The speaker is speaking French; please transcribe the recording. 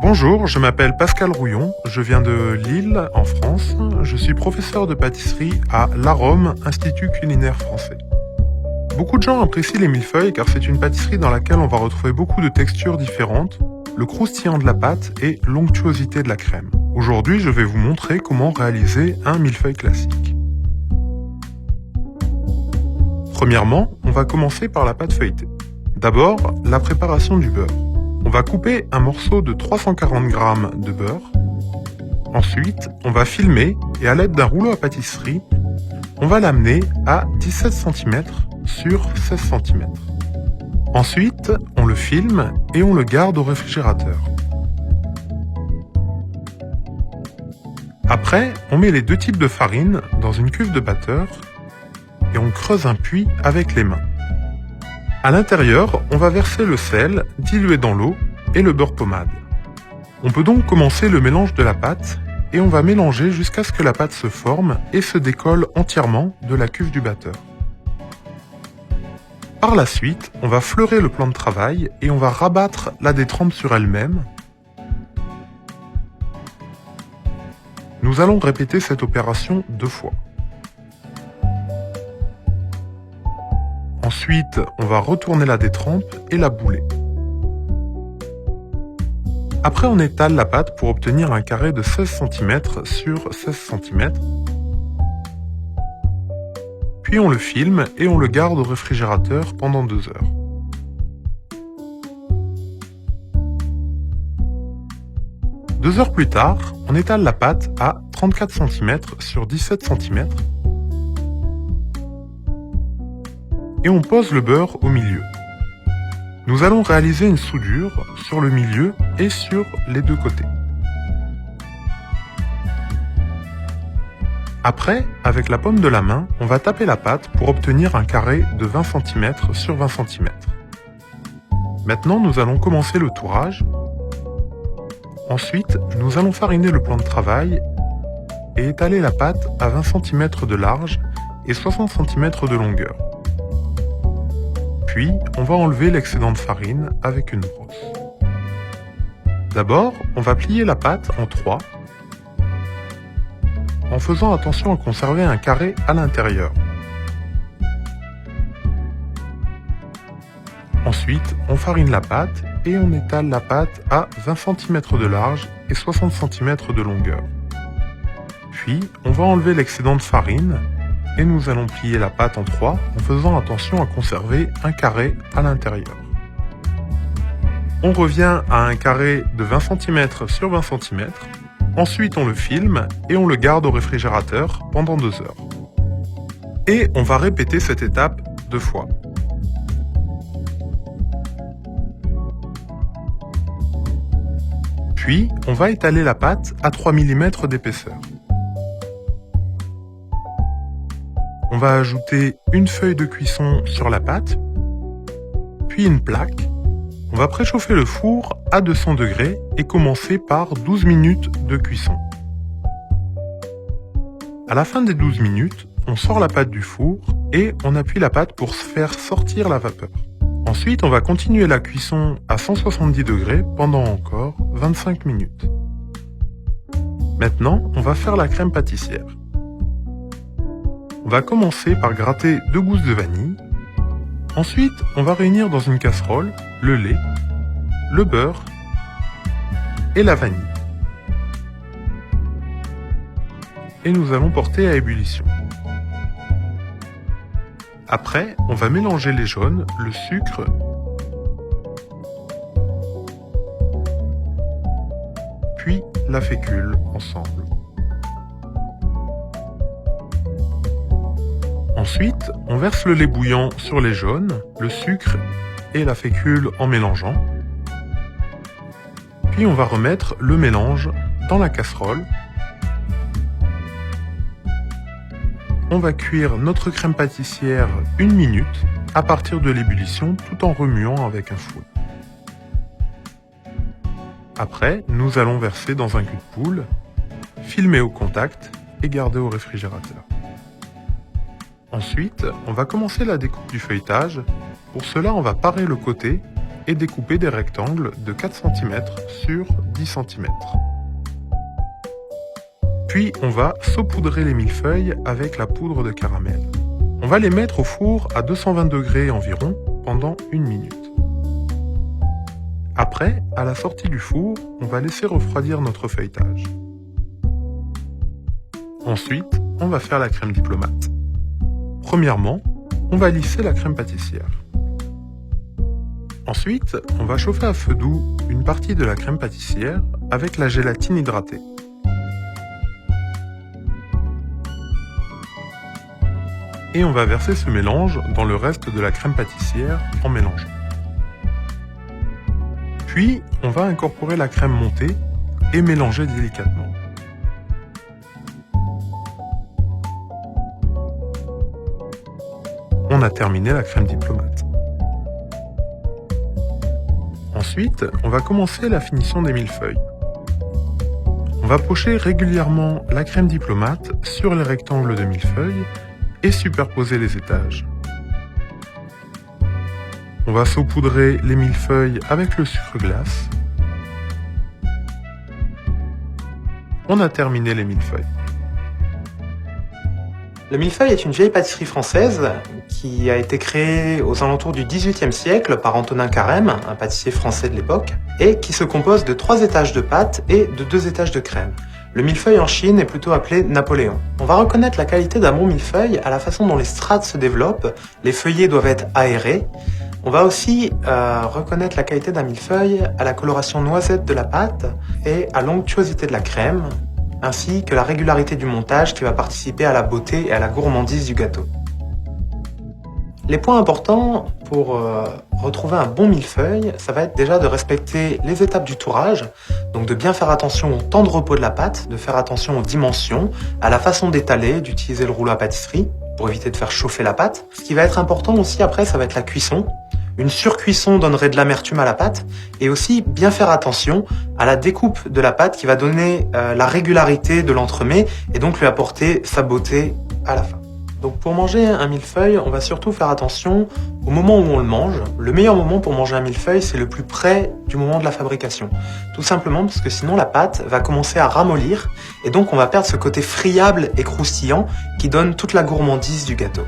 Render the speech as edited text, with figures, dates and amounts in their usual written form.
Bonjour, je m'appelle Pascal Rouillon, je viens de Lille, en France. Je suis professeur de pâtisserie à l'Arôme, Institut culinaire français. Beaucoup de gens apprécient les millefeuilles car c'est une pâtisserie dans laquelle on va retrouver beaucoup de textures différentes, le croustillant de la pâte et l'onctuosité de la crème. Aujourd'hui, je vais vous montrer comment réaliser un millefeuille classique. Premièrement, on va commencer par la pâte feuilletée. D'abord, la préparation du beurre. On va couper un morceau de 340 g de beurre. Ensuite, on va filmer et à l'aide d'un rouleau à pâtisserie, on va l'amener à 17 cm sur 16 cm. Ensuite, on le filme et on le garde au réfrigérateur. Après, on met les deux types de farine dans une cuve de batteur et on creuse un puits avec les mains. À l'intérieur, on va verser le sel dilué dans l'eau et le beurre pommade. On peut donc commencer le mélange de la pâte et on va mélanger jusqu'à ce que la pâte se forme et se décolle entièrement de la cuve du batteur. Par la suite, on va fleurer le plan de travail et on va rabattre la détrempe sur elle-même. Nous allons répéter cette opération 2 fois. Ensuite, on va retourner la détrempe et la bouler. Après, on étale la pâte pour obtenir un carré de 16 cm sur 16 cm. Puis on le filme et on le garde au réfrigérateur pendant 2 heures. Deux heures plus tard, on étale la pâte à 34 cm sur 17 cm. Et on pose le beurre au milieu. Nous allons réaliser une soudure sur le milieu et sur les deux côtés. Après, avec la paume de la main, on va taper la pâte pour obtenir un carré de 20 cm sur 20 cm. Maintenant, nous allons commencer le tourage. Ensuite, nous allons fariner le plan de travail et étaler la pâte à 20 cm de large et 60 cm de longueur. Puis, on va enlever l'excédent de farine avec une brosse. D'abord, on va plier la pâte en 3, en faisant attention à conserver un carré à l'intérieur. Ensuite, on farine la pâte et on étale la pâte à 20 cm de large et 60 cm de longueur. Puis, on va enlever l'excédent de farine et nous allons plier la pâte en 3 en faisant attention à conserver un carré à l'intérieur. On revient à un carré de 20 cm sur 20 cm. Ensuite, on le filme et on le garde au réfrigérateur pendant 2 heures. Et on va répéter cette étape 2 fois. Puis, on va étaler la pâte à 3 mm d'épaisseur. On va ajouter une feuille de cuisson sur la pâte, puis une plaque. On va préchauffer le four à 200 degrés et commencer par 12 minutes de cuisson. À la fin des 12 minutes, on sort la pâte du four et on appuie la pâte pour faire sortir la vapeur. Ensuite, on va continuer la cuisson à 170 degrés pendant encore 25 minutes. Maintenant, on va faire la crème pâtissière. On va commencer par gratter 2 gousses de vanille. Ensuite, on va réunir dans une casserole le lait, le beurre et la vanille. Et nous allons porter à ébullition. Après, on va mélanger les jaunes, le sucre puis la fécule ensemble. Ensuite, on verse le lait bouillant sur les jaunes, le sucre et la fécule en mélangeant. Puis on va remettre le mélange dans la casserole. On va cuire notre crème pâtissière 1 minute à partir de l'ébullition tout en remuant avec un fouet. Après, nous allons verser dans un cul-de-poule, filmer au contact et garder au réfrigérateur. Ensuite, on va commencer la découpe du feuilletage. Pour cela, on va parer le côté et découper des rectangles de 4 cm sur 10 cm. Puis on va saupoudrer les millefeuilles avec la poudre de caramel. On va les mettre au four à 220 degrés environ pendant 1 minute. Après, à la sortie du four, on va laisser refroidir notre feuilletage. Ensuite, on va faire la crème diplomate. Premièrement, on va lisser la crème pâtissière. Ensuite, on va chauffer à feu doux une partie de la crème pâtissière avec la gélatine hydratée. Et on va verser ce mélange dans le reste de la crème pâtissière en mélangeant. Puis, on va incorporer la crème montée et mélanger délicatement. On a terminé la crème diplomate. Ensuite, on va commencer la finition des millefeuilles. On va pocher régulièrement la crème diplomate sur les rectangles de millefeuilles et superposer les étages. On va saupoudrer les millefeuilles avec le sucre glace. On a terminé les millefeuilles. Le millefeuille est une vieille pâtisserie française qui a été créée aux alentours du XVIIIe siècle par Antonin Carême, un pâtissier français de l'époque, et qui se compose de 3 étages de pâte et de 2 étages de crème. Le millefeuille en Chine est plutôt appelé Napoléon. On va reconnaître la qualité d'un bon millefeuille à la façon dont les strates se développent, les feuillets doivent être aérés. On va aussi reconnaître la qualité d'un millefeuille à la coloration noisette de la pâte et à l'onctuosité de la crème, ainsi que la régularité du montage qui va participer à la beauté et à la gourmandise du gâteau. Les points importants pour retrouver un bon millefeuille, ça va être déjà de respecter les étapes du tourage, donc de bien faire attention au temps de repos de la pâte, de faire attention aux dimensions, à la façon d'étaler, d'utiliser le rouleau à pâtisserie pour éviter de faire chauffer la pâte. Ce qui va être important aussi après, ça va être la cuisson. Une surcuisson donnerait de l'amertume à la pâte, et aussi bien faire attention à la découpe de la pâte qui va donner la régularité de l'entremets et donc lui apporter sa beauté à la fin. Donc pour manger un millefeuille, on va surtout faire attention au moment où on le mange. Le meilleur moment pour manger un millefeuille, c'est le plus près du moment de la fabrication. Tout simplement parce que sinon la pâte va commencer à ramollir et donc on va perdre ce côté friable et croustillant qui donne toute la gourmandise du gâteau.